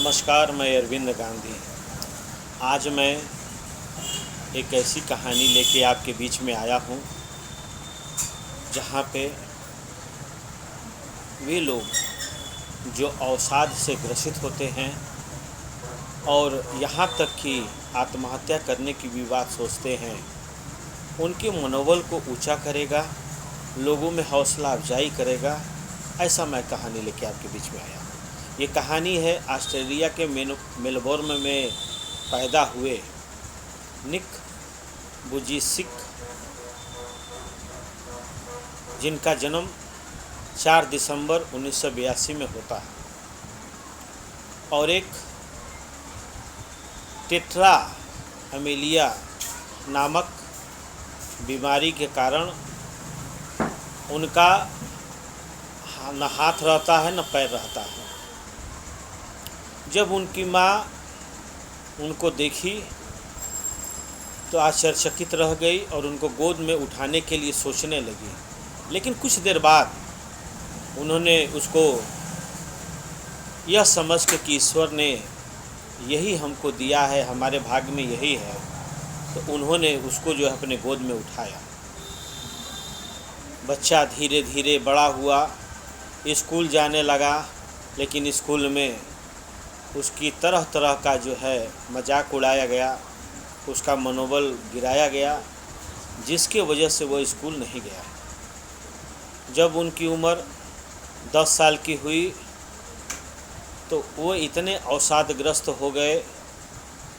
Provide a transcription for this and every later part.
नमस्कार, मैं अरविंद गांधी। आज मैं एक ऐसी कहानी लेके आपके बीच में आया हूँ जहाँ पे वे लोग जो अवसाद से ग्रसित होते हैं और यहाँ तक कि आत्महत्या करने की भी बात सोचते हैं, उनके मनोबल को ऊंचा करेगा, लोगों में हौसला अफजाई करेगा। ऐसा मैं कहानी लेके आपके बीच में आया हूँ। ये कहानी है ऑस्ट्रेलिया के मेलबोर्न में पैदा हुए निक वुजिसिक, जिनका जन्म 4 दिसंबर 1982 में होता है और एक टेट्रा अमेलिया नामक बीमारी के कारण उनका न हाथ रहता है न पैर रहता है। जब उनकी माँ उनको देखी तो आश्चर्यचकित रह गई और उनको गोद में उठाने के लिए सोचने लगी, लेकिन कुछ देर बाद उन्होंने उसको यह समझ के कि ईश्वर ने यही हमको दिया है, हमारे भाग्य में यही है, तो उन्होंने उसको जो है अपने गोद में उठाया। बच्चा धीरे धीरे बड़ा हुआ, स्कूल जाने लगा, लेकिन स्कूल में उसकी तरह तरह का जो है मजाक उड़ाया गया, उसका मनोबल गिराया गया, जिसके वजह से वो स्कूल नहीं गया। जब उनकी उम्र 10 साल की हुई तो वो इतने अवसादग्रस्त हो गए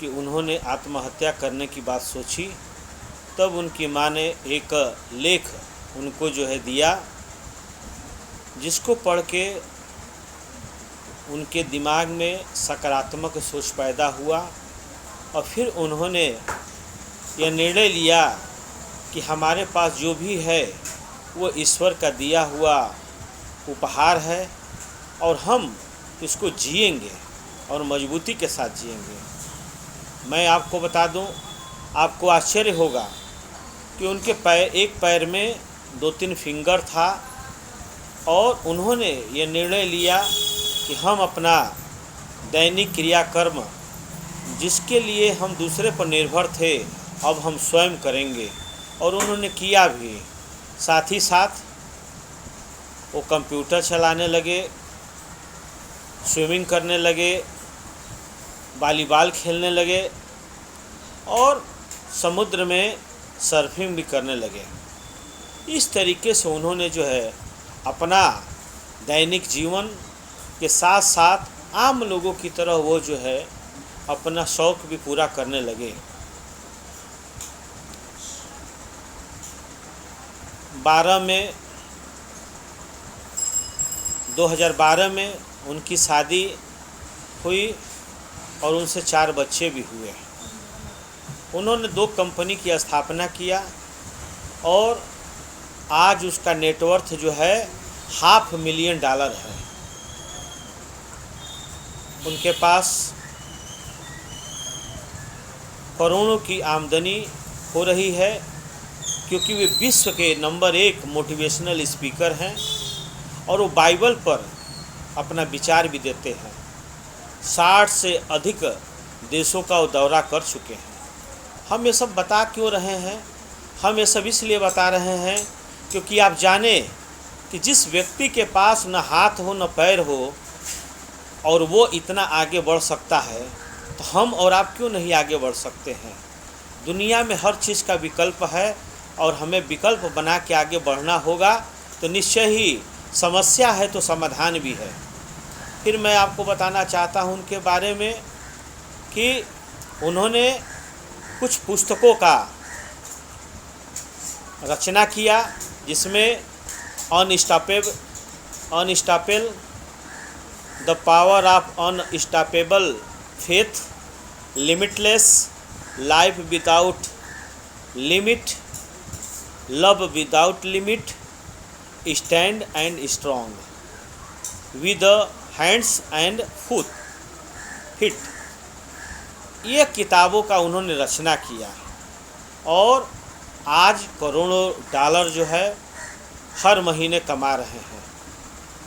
कि उन्होंने आत्महत्या करने की बात सोची। तब उनकी माँ ने एक लेख उनको जो है दिया, जिसको पढ़ के उनके दिमाग में सकारात्मक सोच पैदा हुआ और फिर उन्होंने यह निर्णय लिया कि हमारे पास जो भी है वो ईश्वर का दिया हुआ उपहार है और हम इसको जिएंगे और मजबूती के साथ जिएंगे। मैं आपको बता दूं, आपको आश्चर्य होगा कि उनके एक पैर में 2-3 फिंगर था और उन्होंने ये निर्णय लिया कि हम अपना दैनिक क्रियाकर्म, जिसके लिए हम दूसरे पर निर्भर थे, अब हम स्वयं करेंगे, और उन्होंने किया भी। साथ ही साथ वो कंप्यूटर चलाने लगे, स्विमिंग करने लगे, वॉलीबॉल खेलने लगे और समुद्र में सर्फिंग भी करने लगे। इस तरीके से उन्होंने जो है अपना दैनिक जीवन के साथ साथ आम लोगों की तरह वो जो है अपना शौक़ भी पूरा करने लगे। 2012 में उनकी शादी हुई और उनसे 4 बच्चे भी हुए। उन्होंने 2 कंपनी की स्थापना किया और आज उसका नेटवर्थ जो है $500,000 है। उनके पास करोड़ों की आमदनी हो रही है, क्योंकि वे विश्व के नंबर 1 मोटिवेशनल स्पीकर हैं और वो बाइबल पर अपना विचार भी देते हैं। 60 से अधिक देशों का वो दौरा कर चुके हैं। हम ये सब बता क्यों रहे हैं? हम ये सब इसलिए बता रहे हैं क्योंकि आप जाने कि जिस व्यक्ति के पास न हाथ हो न पैर हो और वो इतना आगे बढ़ सकता है, तो हम और आप क्यों नहीं आगे बढ़ सकते हैं? दुनिया में हर चीज़ का विकल्प है और हमें विकल्प बना के आगे बढ़ना होगा, तो निश्चय ही समस्या है तो समाधान भी है। फिर मैं आपको बताना चाहता हूं उनके बारे में कि उन्होंने कुछ पुस्तकों का रचना किया, जिसमें unstoppable the power of unstoppable faith, limitless life without limit, love without limit, stand and strong with hands and feet. ये किताबों का उन्होंने रचना किया और आज करोड़ों डॉलर जो है हर महीने कमा रहे हैं।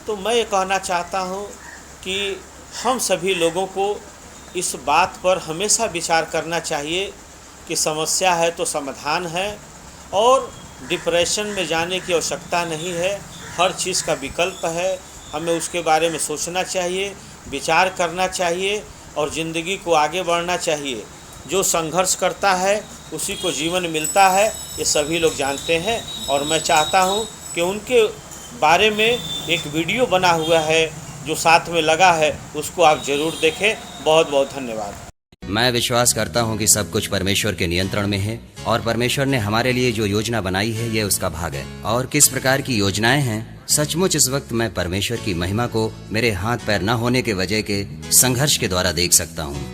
तो मैं ये कहना चाहता हूँ कि हम सभी लोगों को इस बात पर हमेशा विचार करना चाहिए कि समस्या है तो समाधान है, और डिप्रेशन में जाने की आवश्यकता नहीं है। हर चीज़ का विकल्प है, हमें उसके बारे में सोचना चाहिए, विचार करना चाहिए और ज़िंदगी को आगे बढ़ना चाहिए। जो संघर्ष करता है उसी को जीवन मिलता है, ये सभी लोग जानते हैं। और मैं चाहता हूँ कि उनके बारे में एक वीडियो बना हुआ है जो साथ में लगा है, उसको आप ज़रूर देखें। बहुत बहुत धन्यवाद। मैं विश्वास करता हूँ कि सब कुछ परमेश्वर के नियंत्रण में है और परमेश्वर ने हमारे लिए जो योजना बनाई है ये उसका भाग है। और किस प्रकार की योजनाएं हैं, सचमुच इस वक्त मैं परमेश्वर की महिमा को मेरे हाथ पैर न होने के वजह के संघर्ष के द्वारा देख सकता हूँ।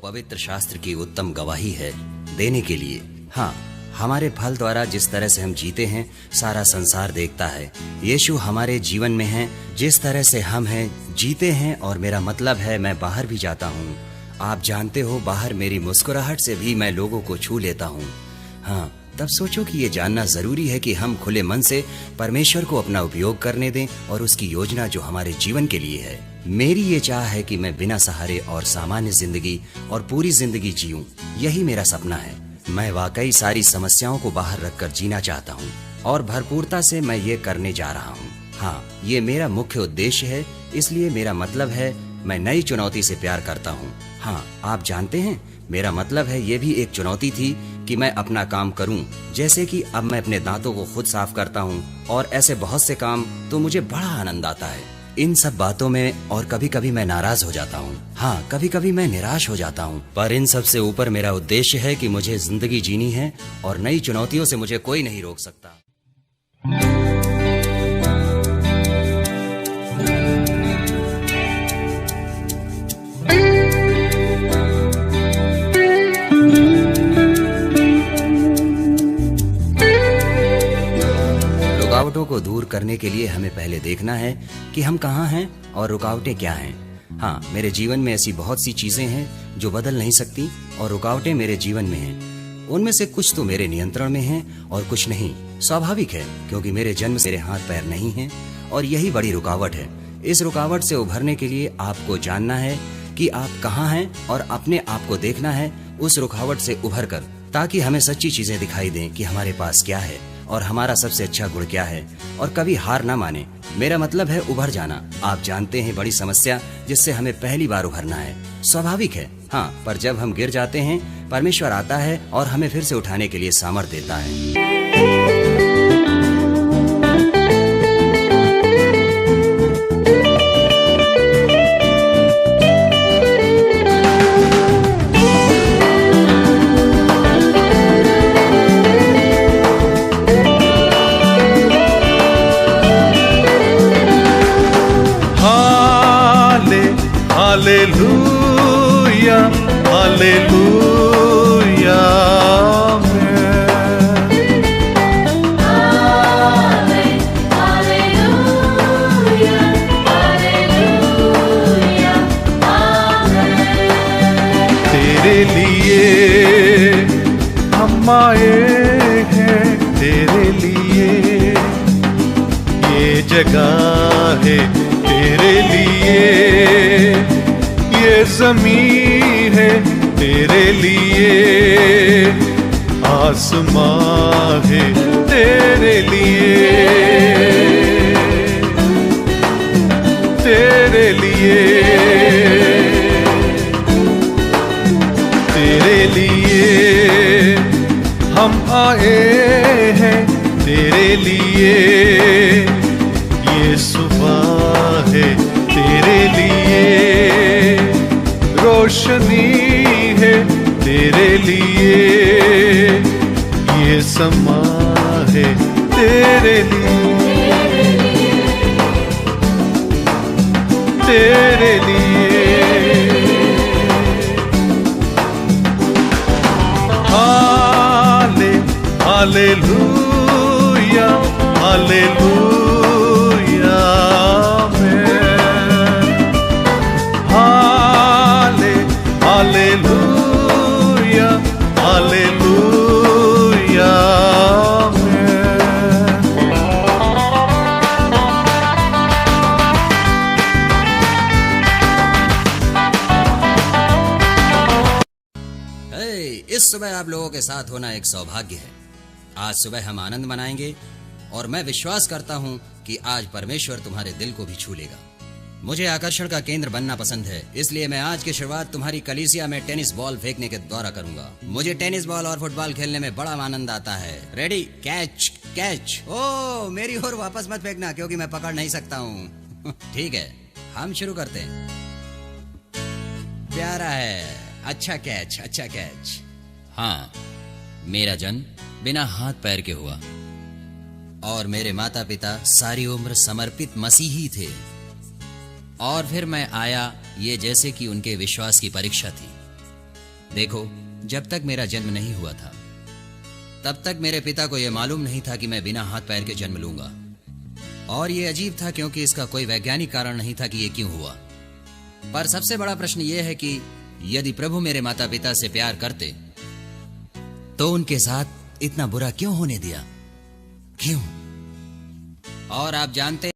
पवित्र शास्त्र की उत्तम गवाही है देने के लिए। हाँ, हमारे फल द्वारा जिस तरह से हम जीते हैं सारा संसार देखता है। यीशु हमारे जीवन में है, जिस तरह से हम हैं जीते हैं। और मेरा मतलब है मैं बाहर भी जाता हूँ, आप जानते हो, बाहर मेरी मुस्कुराहट से भी मैं लोगों को छू लेता हूँ। हाँ, तब सोचो कि ये जानना जरूरी है कि हम खुले मन से परमेश्वर को अपना उपयोग करने दें और उसकी योजना जो हमारे जीवन के लिए है। मेरी ये चाह है कि मैं बिना सहारे और सामान्य जिंदगी और पूरी जिंदगी जीऊं, यही मेरा सपना है। मैं वाकई सारी समस्याओं को बाहर रखकर जीना चाहता हूँ और भरपूरता से मैं ये करने जा रहा हूँ। हाँ, ये मेरा मुख्य उद्देश्य है, इसलिए मेरा मतलब है मैं नई चुनौती से प्यार करता हूँ। हाँ, आप जानते हैं, मेरा मतलब है ये भी एक चुनौती थी कि मैं अपना काम करूं, जैसे कि अब मैं अपने दांतों को खुद साफ करता हूं और ऐसे बहुत से काम, तो मुझे बड़ा आनंद आता है इन सब बातों में। और कभी कभी मैं नाराज हो जाता हूं, हाँ, कभी कभी मैं निराश हो जाता हूं, पर इन सब से ऊपर मेरा उद्देश्य है कि मुझे जिंदगी जीनी है और नई चुनौतियों से मुझे कोई नहीं रोक सकता। रुकावटों को दूर करने के लिए हमें पहले देखना है कि हम कहाँ हैं और रुकावटें क्या हैं। हाँ, मेरे जीवन में ऐसी बहुत सी चीजें हैं जो बदल नहीं सकती और रुकावटें मेरे जीवन में हैं। उनमें से कुछ तो मेरे नियंत्रण में हैं और कुछ नहीं। स्वाभाविक है, क्योंकि मेरे जन्म से मेरे हाथ पैर नहीं हैं और यही बड़ी रुकावट है। इस रुकावट से उभरने के लिए आपको जानना है कि आप कहाँ हैं और अपने आप को देखना है उस रुकावट से उभर कर, ताकि हमें सच्ची चीजें दिखाई दें कि हमारे पास क्या है और हमारा सबसे अच्छा गुण क्या है। और कभी हार ना माने, मेरा मतलब है उभर जाना। आप जानते हैं, बड़ी समस्या जिससे हमें पहली बार उभरना है। स्वाभाविक है, हाँ, पर जब हम गिर जाते हैं परमेश्वर आता है और हमें फिर से उठाने के लिए सामर्थ्य देता है। Hallelujah, hallelujah, hallelujah, hallelujah. हम आए हैं तेरे लिए, ये जगह है तेरे लिए, ये ज़मीन है तेरे लिए, आसमां है तेरे लिए, तेरे लिए, तेरे लिए हम आए हैं तेरे लिए, ये सुबह है तेरे लिए, रोशनी है तेरे लिए, ये समा है तेरे लिए, तेरे लिए। हालेलुया, हालेलुया हालेलुया, हालेलुया इस सुबह आप लोगों के साथ होना एक सौभाग्य है। आज सुबह हम आनंद मनाएंगे और मैं विश्वास करता हूं कि आज परमेश्वर तुम्हारे दिल को भी छू लेगा। मुझे आकर्षण का केंद्र बनना पसंद है, इसलिए मैं आज की शुरुआत तुम्हारी कलीसिया में टेनिस बॉल फेंकने के द्वारा करूंगा। मुझे टेनिस बॉल और फुटबॉल खेलने में बड़ा आनंद आता है। Ready, catch catch. ओ मेरी ओर वापस मत फेंकना क्योंकि मैं पकड़ नहीं सकता हूँ। ठीक है, हम शुरू करते हैं। प्यारा है, अच्छा कैच, अच्छा कैच। हाँ, मेरा जन्म बिना हाथ पैर के हुआ और मेरे माता पिता सारी उम्र समर्पित मसीही थे, और फिर मैं आया ये जैसे कि उनके विश्वास की परीक्षा थी। देखो, जब तक मेरा जन्म नहीं हुआ था तब तक मेरे पिता को यह मालूम नहीं था कि मैं बिना हाथ पैर के जन्म लूंगा, और ये अजीब था क्योंकि इसका कोई वैज्ञानिक कारण नहीं था कि ये क्यों हुआ। पर सबसे बड़ा प्रश्न यह है कि यदि प्रभु मेरे माता पिता से प्यार करते तो उनके साथ इतना बुरा क्यों होने दिया? क्यों? और आप जानते